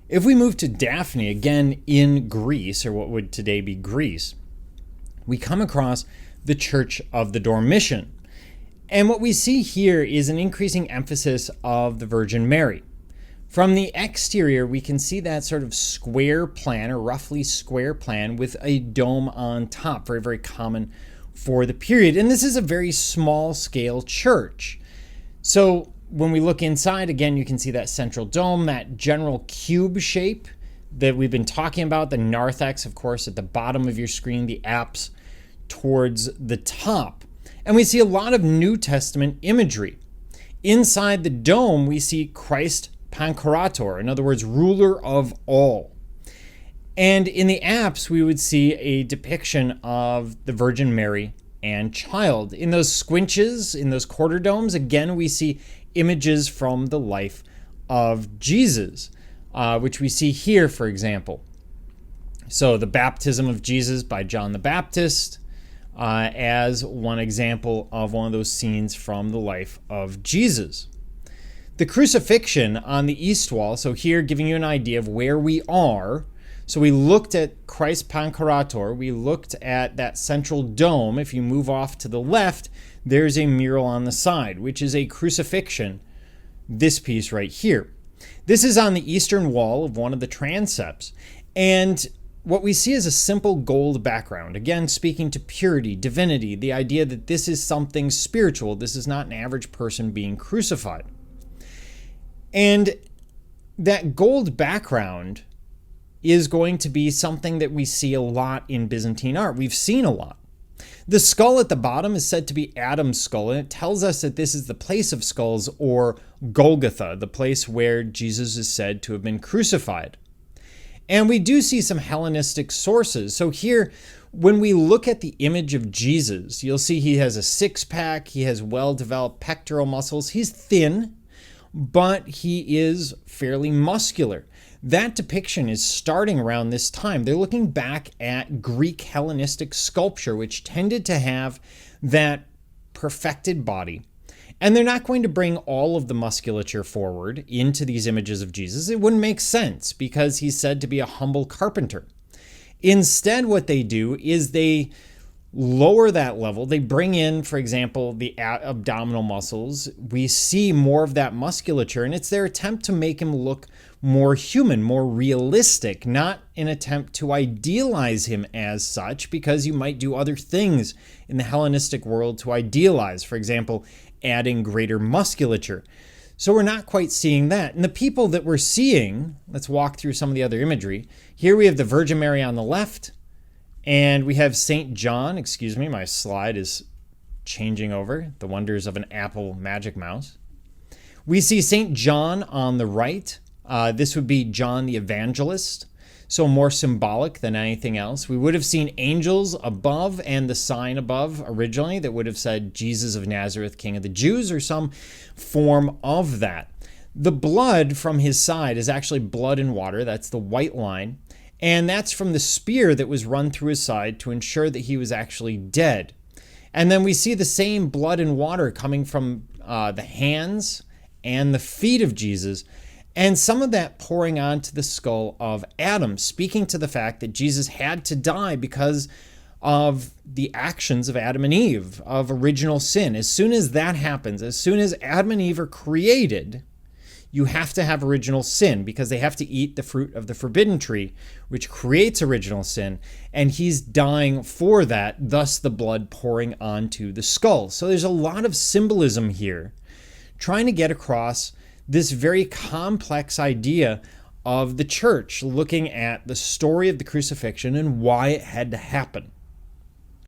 If we move to Daphne, again in Greece, or what would today be Greece, we come across the Church of the Dormition. And what we see here is an increasing emphasis of the Virgin Mary. From the exterior, we can see that sort of square plan, or roughly square plan, with a dome on top, very, very common for the period. And this is a very small scale church. So when we look inside, again, you can see that central dome, that general cube shape that we've been talking about, the narthex, of course, at the bottom of your screen, the apse towards the top. And we see a lot of New Testament imagery. Inside the dome, we see Christ Pancrator, in other words, ruler of all. And in the apse, we would see a depiction of the Virgin Mary and child. In those squinches, in those quarter domes, again, we see images from the life of Jesus, which we see here, for example. So the baptism of Jesus by John the Baptist, as one example of one of those scenes from the life of Jesus. The crucifixion on the east wall, so here giving you an idea of where we are. So we looked at Christ Pancrator, we looked at that central dome. If you move off to the left, there's a mural on the side, which is a crucifixion, this piece right here. This is on the eastern wall of one of the transepts, and what we see is a simple gold background, again speaking to purity, divinity, the idea that this is something spiritual, this is not an average person being crucified. And that gold background is going to be something that we see a lot in Byzantine art. We've seen a lot. The skull at the bottom is said to be Adam's skull, and it tells us that this is the place of skulls, or Golgotha, the place where Jesus is said to have been crucified. And we do see some Hellenistic sources. So here, when we look at the image of Jesus, you'll see he has a six-pack, he has well-developed pectoral muscles, he's thin, but he is fairly muscular. That depiction is starting around this time. They're looking back at Greek Hellenistic sculpture, which tended to have that perfected body. And they're not going to bring all of the musculature forward into these images of Jesus. It wouldn't make sense because he's said to be a humble carpenter. Instead, what they do is they lower that level. They bring in, for example, the abdominal muscles. We see more of that musculature, and it's their attempt to make him look more human, more realistic, not an attempt to idealize him as such, because you might do other things in the Hellenistic world to idealize, for example, adding greater musculature. So we're not quite seeing that. And the people that we're seeing, let's walk through some of the other imagery. Here we have the Virgin Mary on the left, and we have St. John. Excuse me, my slide is changing over. The wonders of an Apple Magic Mouse. We see St. John on the right. This would be John the Evangelist, so more symbolic than anything else. We would have seen angels above and the sign above originally that would have said Jesus of Nazareth, King of the Jews, or some form of that. The blood from his side is actually blood and water. That's the white line. And that's from the spear that was run through his side to ensure that he was actually dead. And then we see the same blood and water coming from the hands and the feet of Jesus, and some of that pouring onto the skull of Adam, speaking to the fact that Jesus had to die because of the actions of Adam and Eve, of original sin. As soon as that happens, as soon as Adam and Eve are created, you have to have original sin because they have to eat the fruit of the forbidden tree, which creates original sin, and he's dying for that, thus the blood pouring onto the skull. So there's a lot of symbolism here, trying to get across this very complex idea of the church, looking at the story of the crucifixion and why it had to happen.